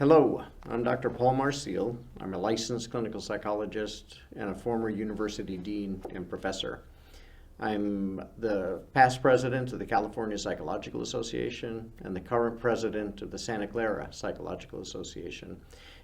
Hello, I'm Dr. Paul Marcille. I'm a licensed clinical psychologist and a former university dean and professor. I'm the past president of the California Psychological Association and the current president of the Santa Clara Psychological Association.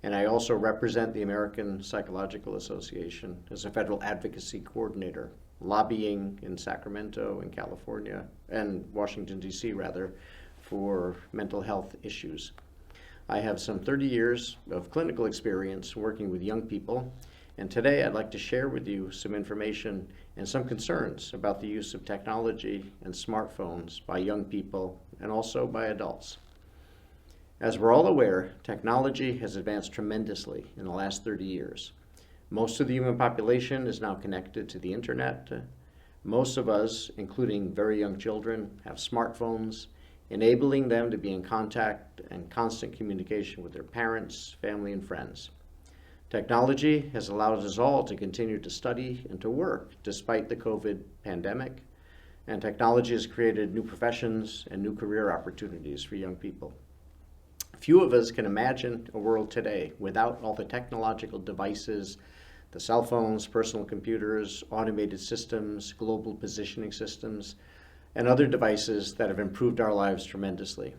And I also represent the American Psychological Association as a federal advocacy coordinator, lobbying in Sacramento and California, and Washington, D.C. rather, for mental health issues. I have some 30 years of clinical experience working with young people, and today I'd like to share with you some information and some concerns about the use of technology and smartphones by young people and also by adults. As we're all aware, technology has advanced tremendously in the last 30 years. Most of the human population is now connected to the internet. Most of us, including very young children, have smartphones, enabling them to be in contact and constant communication with their parents, family, and friends. Technology has allowed us all to continue to study and to work despite the COVID pandemic, and technology has created new professions and new career opportunities for young people. Few of us can imagine a world today without all the technological devices, the cell phones, personal computers, automated systems, global positioning systems, and other devices that have improved our lives tremendously.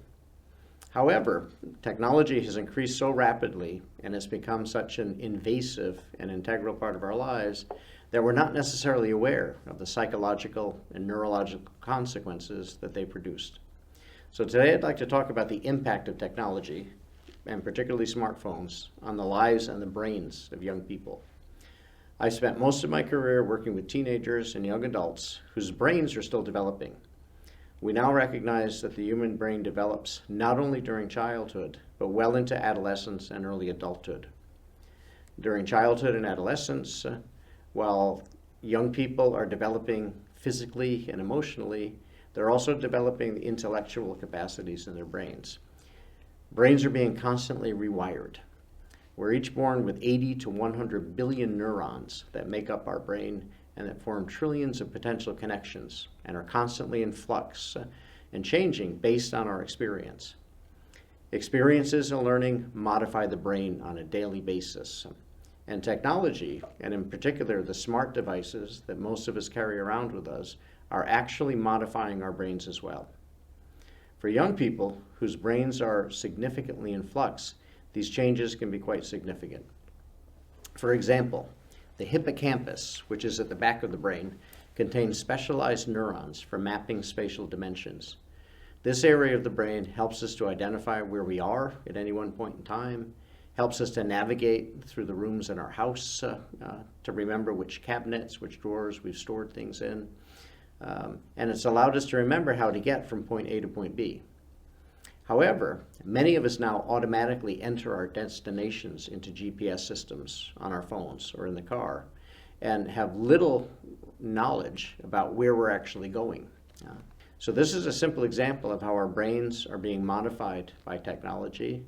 However, technology has increased so rapidly and has become such an invasive and integral part of our lives that we're not necessarily aware of the psychological and neurological consequences that they produced. So today I'd like to talk about the impact of technology, and particularly smartphones, on the lives and the brains of young people. I spent most of my career working with teenagers and young adults whose brains are still developing. We now recognize that the human brain develops not only during childhood, but well into adolescence and early adulthood. During childhood and adolescence, while young people are developing physically and emotionally, they're also developing the intellectual capacities in their brains. Brains are being constantly rewired. We're each born with 80 to 100 billion neurons that make up our brain and that form trillions of potential connections and are constantly in flux and changing based on our experience. Experiences and learning modify the brain on a daily basis. And technology, and in particular the smart devices that most of us carry around with us, are actually modifying our brains as well. For young people whose brains are significantly in flux, these changes can be quite significant. For example, the hippocampus, which is at the back of the brain, contains specialized neurons for mapping spatial dimensions. This area of the brain helps us to identify where we are at any one point in time, helps us to navigate through the rooms in our house, to remember which cabinets, which drawers we've stored things in. And it's allowed us to remember how to get from point A to point B. However, many of us now automatically enter our destinations into GPS systems on our phones or in the car and have little knowledge about where we're actually going. So this is a simple example of how our brains are being modified by technology.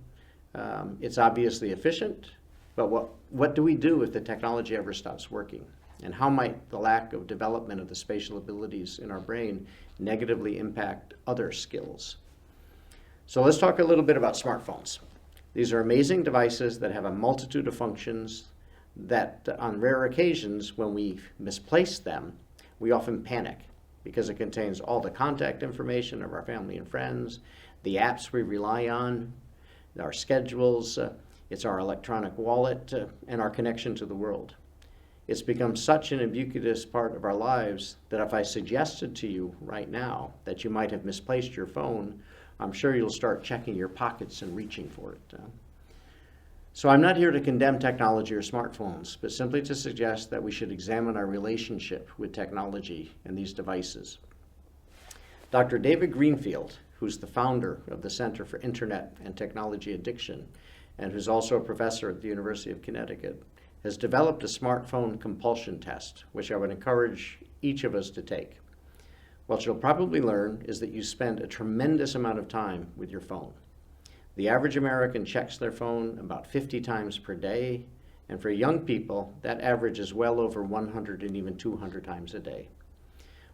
It's obviously efficient, but what do we do if the technology ever stops working? And how might the lack of development of the spatial abilities in our brain negatively impact other skills? So let's talk a little bit about smartphones. These are amazing devices that have a multitude of functions that on rare occasions when we misplace them, we often panic because it contains all the contact information of our family and friends, the apps we rely on, our schedules, it's our electronic wallet, and our connection to the world. It's become such an ubiquitous part of our lives that if I suggested to you right now that you might have misplaced your phone, I'm sure you'll start checking your pockets and reaching for it. So I'm not here to condemn technology or smartphones, but simply to suggest that we should examine our relationship with technology and these devices. Dr. David Greenfield, who's the founder of the Center for Internet and Technology Addiction, and who's also a professor at the University of Connecticut, has developed a smartphone compulsion test, which I would encourage each of us to take. What you'll probably learn is that you spend a tremendous amount of time with your phone. The average American checks their phone about 50 times per day, and for young people, that average is well over 100 and even 200 times a day.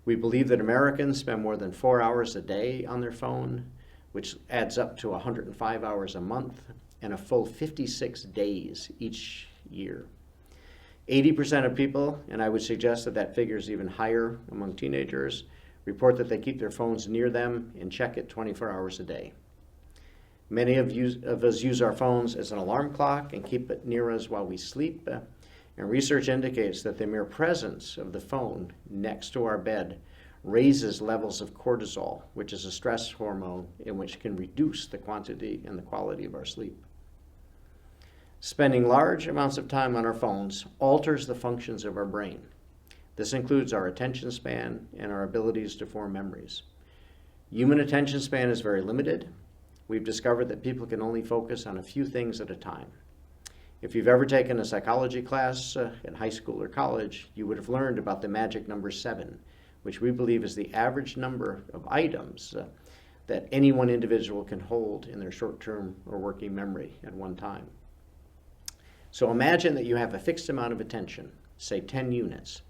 We believe that Americans spend more than 4 hours a day on their phone, which adds up to 105 hours a month, and a full 56 days each year. 80% of people, and I would suggest that that figure is even higher among teenagers, report that they keep their phones near them and check it 24 hours a day. Many of us use our phones as an alarm clock and keep it near us while we sleep. And research indicates that the mere presence of the phone next to our bed raises levels of cortisol, which is a stress hormone in which can reduce the quantity and the quality of our sleep. Spending large amounts of time on our phones alters the functions of our brain. This includes our attention span and our abilities to form memories. Human attention span is very limited. We've discovered that people can only focus on a few things at a time. If you've ever taken a psychology class in high school or college, you would have learned about the magic number 7, which we believe is the average number of items that any one individual can hold in their short-term or working memory at one time. So imagine that you have a fixed amount of attention, say 10 units.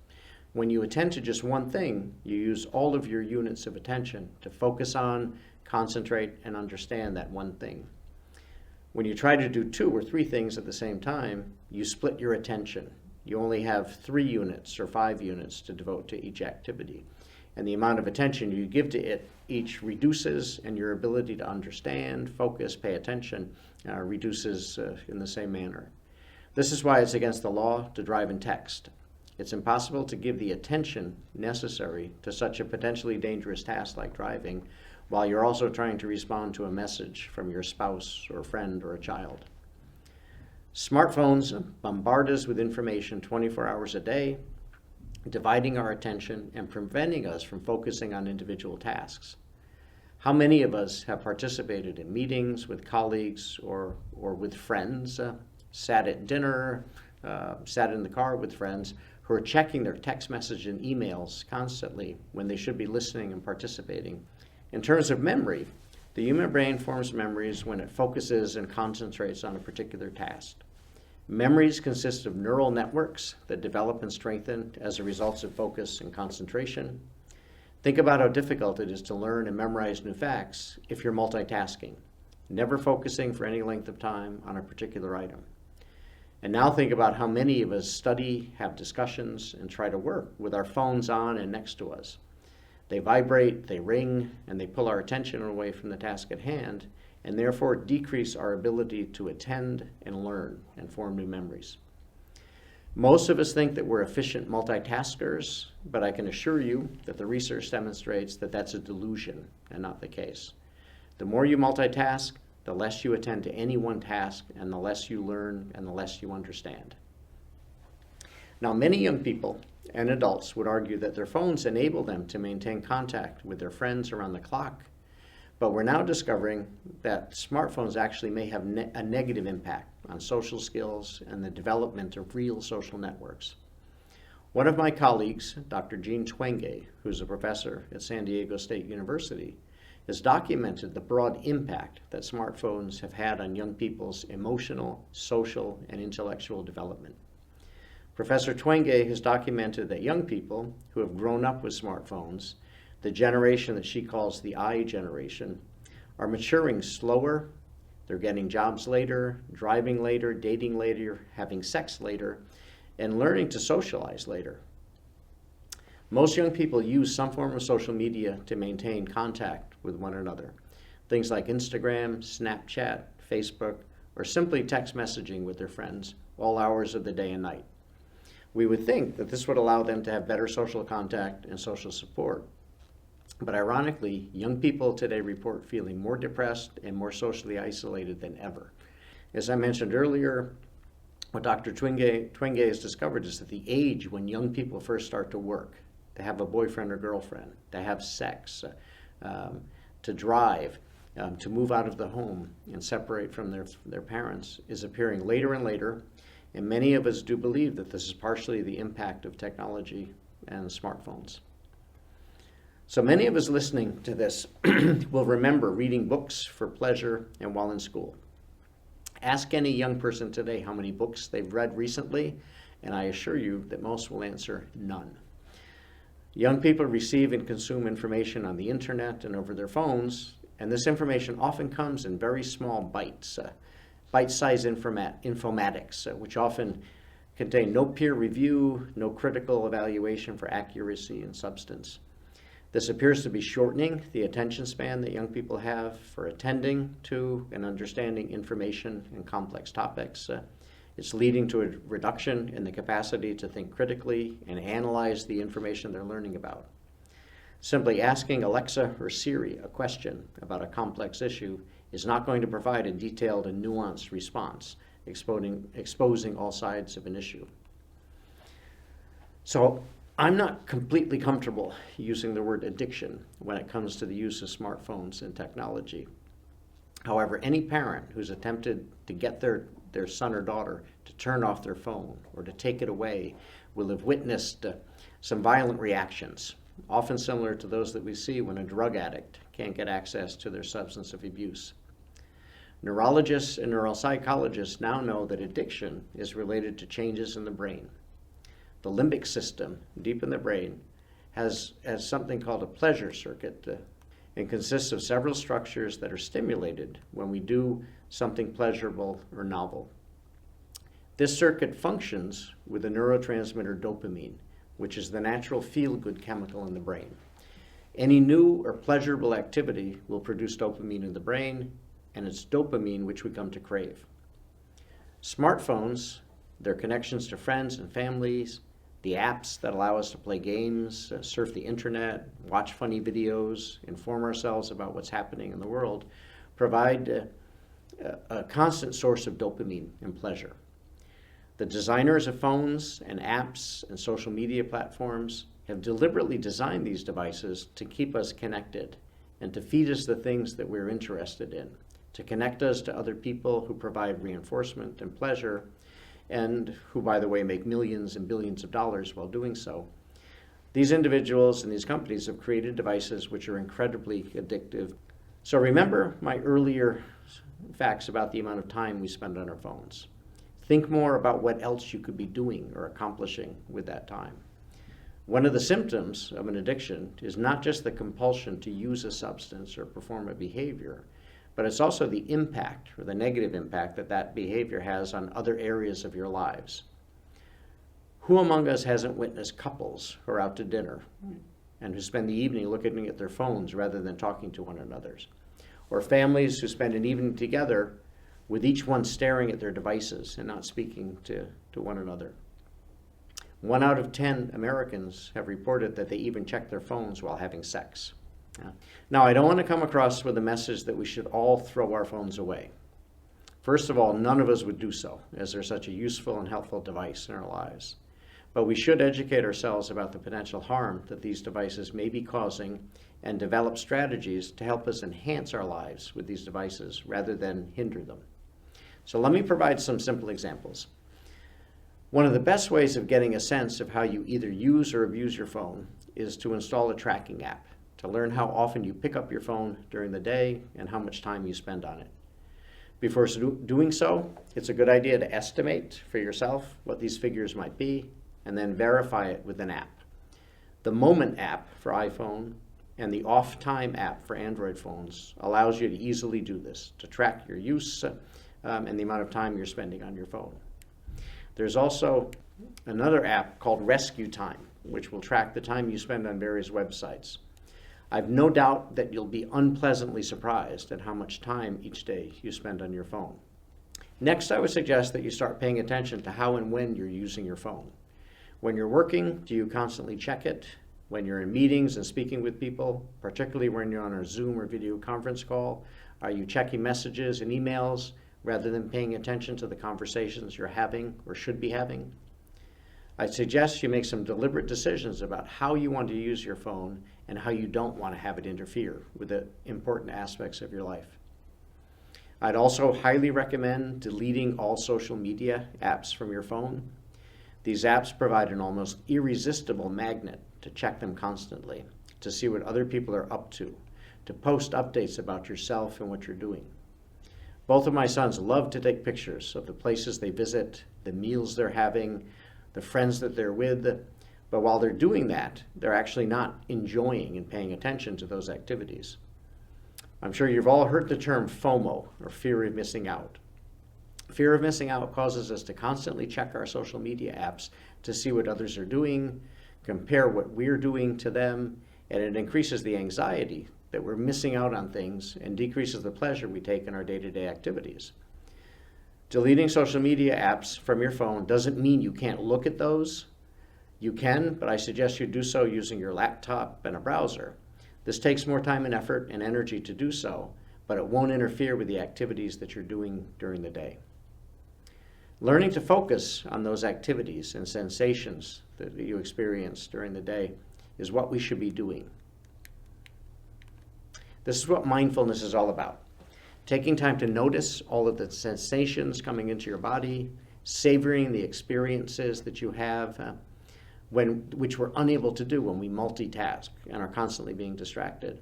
When you attend to just one thing, you use all of your units of attention to focus on, concentrate, and understand that one thing. When you try to do 2 or 3 things at the same time, you split your attention. You only have 3 units or 5 units to devote to each activity. And the amount of attention you give to it each reduces, and your ability to understand, focus, pay attention reduces in the same manner. This is why it's against the law to drive and text. It's impossible to give the attention necessary to such a potentially dangerous task like driving, while you're also trying to respond to a message from your spouse or friend or a child. Smartphones bombard us with information 24 hours a day, dividing our attention and preventing us from focusing on individual tasks. How many of us have participated in meetings with colleagues or with friends, sat at dinner, sat in the car with friends who are checking their text message and emails constantly when they should be listening and participating? In terms of memory, the human brain forms memories when it focuses and concentrates on a particular task. Memories consist of neural networks that develop and strengthen as a result of focus and concentration. Think about how difficult it is to learn and memorize new facts if you're multitasking, never focusing for any length of time on a particular item. And now think about how many of us study, have discussions, and try to work with our phones on and next to us. They vibrate, they ring, and they pull our attention away from the task at hand, and therefore decrease our ability to attend and learn and form new memories. Most of us think that we're efficient multitaskers, but I can assure you that the research demonstrates that that's a delusion and not the case. The more you multitask, the less you attend to any one task, and the less you learn and the less you understand. Now, many young people and adults would argue that their phones enable them to maintain contact with their friends around the clock, but we're now discovering that smartphones actually may have a negative impact on social skills and the development of real social networks. One of my colleagues, Dr. Jean Twenge, who's a professor at San Diego State University, has documented the broad impact that smartphones have had on young people's emotional, social, and intellectual development. Professor Twenge has documented that young people who have grown up with smartphones, the generation that she calls the I generation, are maturing slower, they're getting jobs later, driving later, dating later, having sex later, and learning to socialize later. Most young people use some form of social media to maintain contact with one another. Things like Instagram, Snapchat, Facebook, or simply text messaging with their friends all hours of the day and night. We would think that this would allow them to have better social contact and social support. But ironically, young people today report feeling more depressed and more socially isolated than ever. As I mentioned earlier, what Dr. Twenge has discovered is that the age when young people first start to work, to have a boyfriend or girlfriend, to have sex, to drive, to move out of the home and separate from their parents is appearing later and later. And many of us do believe that this is partially the impact of technology and smartphones. So many of us listening to this will remember reading books for pleasure and while in school. Ask any young person today how many books they've read recently, and I assure you that most will answer none. Young people receive and consume information on the internet and over their phones, and this information often comes in very small bites. bite-sized informatics, which often contain no peer review, no critical evaluation for accuracy and substance. This appears to be shortening the attention span that young people have for attending to and understanding information and complex topics. It's leading to a reduction in the capacity to think critically and analyze the information they're learning about. Simply asking Alexa or Siri a question about a complex issue is not going to provide a detailed and nuanced response, exposing all sides of an issue. So I'm not completely comfortable using the word addiction when it comes to the use of smartphones and technology. However, any parent who's attempted to get their son or daughter to turn off their phone or to take it away will have witnessed some violent reactions, often similar to those that we see when a drug addict can't get access to their substance of abuse. Neurologists and neuropsychologists now know that addiction is related to changes in the brain. The limbic system, deep in the brain, has something called a pleasure circuit and consists of several structures that are stimulated when we do something pleasurable or novel. This circuit functions with the neurotransmitter dopamine, which is the natural feel-good chemical in the brain. Any new or pleasurable activity will produce dopamine in the brain, and it's dopamine which we come to crave. Smartphones, their connections to friends and families, the apps that allow us to play games, surf the internet, watch funny videos, inform ourselves about what's happening in the world, provide a constant source of dopamine and pleasure. The designers of phones and apps and social media platforms have deliberately designed these devices to keep us connected and to feed us the things that we're interested in, to connect us to other people who provide reinforcement and pleasure, and who, by the way, make millions and billions of dollars while doing so. These individuals and these companies have created devices which are incredibly addictive. So remember my earlier facts about the amount of time we spend on our phones. Think more about what else you could be doing or accomplishing with that time. One of the symptoms of an addiction is not just the compulsion to use a substance or perform a behavior, but it's also the impact or the negative impact that that behavior has on other areas of your lives. Who among us hasn't witnessed couples who are out to dinner and who spend the evening looking at their phones rather than talking to one another? Or families who spend an evening together with each one staring at their devices and not speaking to one another. 1 out of 10 Americans have reported that they even check their phones while having sex. Now, I don't want to come across with a message that we should all throw our phones away. First of all, none of us would do so, as they're such a useful and helpful device in our lives. But we should educate ourselves about the potential harm that these devices may be causing and develop strategies to help us enhance our lives with these devices rather than hinder them. So let me provide some simple examples. One of the best ways of getting a sense of how you either use or abuse your phone is to install a tracking app to learn how often you pick up your phone during the day and how much time you spend on it. Before doing so, it's a good idea to estimate for yourself what these figures might be and then verify it with an app. The Moment app for iPhone and the Off Time app for Android phones allows you to easily do this, to track your use and the amount of time you're spending on your phone. There's also another app called Rescue Time, which will track the time you spend on various websites. I've no doubt that you'll be unpleasantly surprised at how much time each day you spend on your phone. Next, I would suggest that you start paying attention to how and when you're using your phone. When you're working, do you constantly check it? When you're in meetings and speaking with people, particularly when you're on a Zoom or video conference call, are you checking messages and emails rather than paying attention to the conversations you're having or should be having? I suggest you make some deliberate decisions about how you want to use your phone and how you don't want to have it interfere with the important aspects of your life. I'd also highly recommend deleting all social media apps from your phone. These apps provide an almost irresistible magnet to check them constantly, to see what other people are up to post updates about yourself and what you're doing. Both of my sons love to take pictures of the places they visit, the meals they're having, the friends that they're with, but while they're doing that, they're actually not enjoying and paying attention to those activities. I'm sure you've all heard the term FOMO, or fear of missing out. Fear of missing out causes us to constantly check our social media apps to see what others are doing, compare what we're doing to them, and it increases the anxiety that we're missing out on things and decreases the pleasure we take in our day-to-day activities. Deleting social media apps from your phone doesn't mean you can't look at those. You can, but I suggest you do so using your laptop and a browser. This takes more time and effort and energy to do so, but it won't interfere with the activities that you're doing during the day. Learning to focus on those activities and sensations that you experience during the day is what we should be doing. This is what mindfulness is all about. Taking time to notice all of the sensations coming into your body, savoring the experiences that you have, which we're unable to do when we multitask and are constantly being distracted.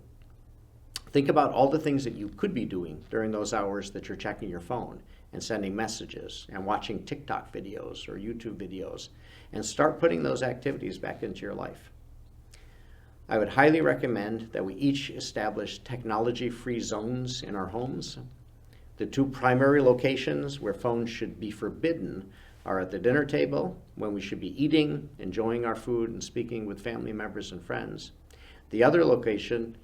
Think about all the things that you could be doing during those hours that you're checking your phone and sending messages and watching TikTok videos or YouTube videos, and start putting those activities back into your life. I would highly recommend that we each establish technology-free zones in our homes. The two primary locations where phones should be forbidden are at the dinner table, when we should be eating, enjoying our food, and speaking with family members and friends. The other location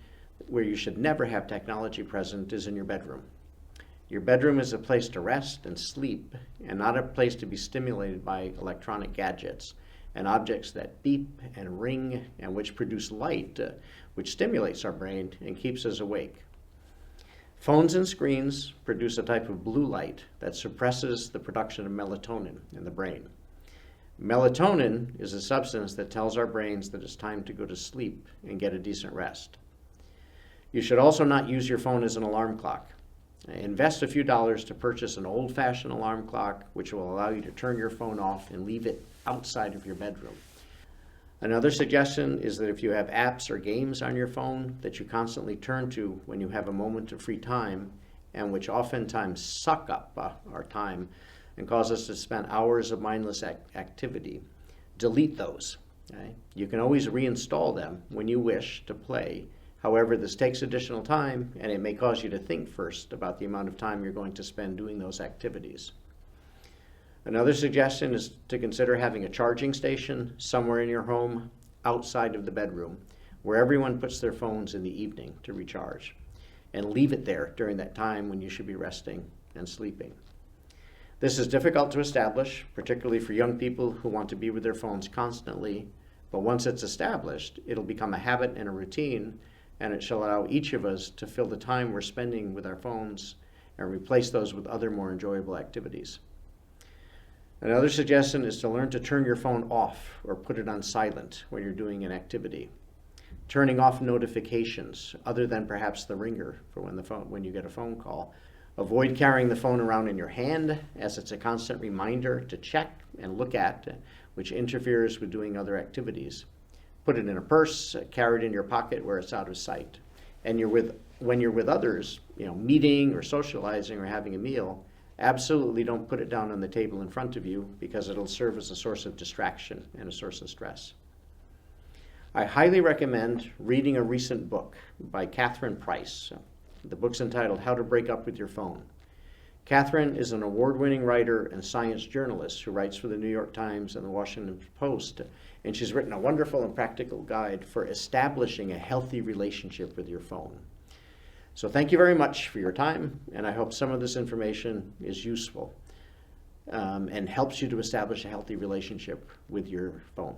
where you should never have technology present is in your bedroom. Your bedroom is a place to rest and sleep, and not a place to be stimulated by electronic gadgets and objects that beep and ring and which produce light, which stimulates our brain and keeps us awake. Phones and screens produce a type of blue light that suppresses the production of melatonin in the brain. Melatonin is a substance that tells our brains that it's time to go to sleep and get a decent rest. You should also not use your phone as an alarm clock. Invest a few dollars to purchase an old-fashioned alarm clock, which will allow you to turn your phone off and leave it outside of your bedroom. Another suggestion is that if you have apps or games on your phone that you constantly turn to when you have a moment of free time, and which oftentimes suck up our time and cause us to spend hours of mindless activity, delete those. Okay? You can always reinstall them when you wish to play. However, this takes additional time, and it may cause you to think first about the amount of time you're going to spend doing those activities. Another suggestion is to consider having a charging station somewhere in your home outside of the bedroom, where everyone puts their phones in the evening to recharge, and leave it there during that time when you should be resting and sleeping. This is difficult to establish, particularly for young people who want to be with their phones constantly, but once it's established, it'll become a habit and a routine, and it shall allow each of us to fill the time we're spending with our phones and replace those with other more enjoyable activities. Another suggestion is to learn to turn your phone off or put it on silent when you're doing an activity. Turning off notifications, other than perhaps the ringer for when you get a phone call. Avoid carrying the phone around in your hand, as it's a constant reminder to check and look at, which interferes with doing other activities. Put it in a purse, carry it in your pocket where it's out of sight. And when you're with others, meeting or socializing or having a meal, absolutely don't put it down on the table in front of you, because it'll serve as a source of distraction and a source of stress. I highly recommend reading a recent book by Catherine Price. The book's entitled How to Break Up with Your Phone. Catherine is an award-winning writer and science journalist who writes for the New York Times and the Washington Post, and she's written a wonderful and practical guide for establishing a healthy relationship with your phone. So thank you very much for your time, and I hope some of this information is useful and helps you to establish a healthy relationship with your phone.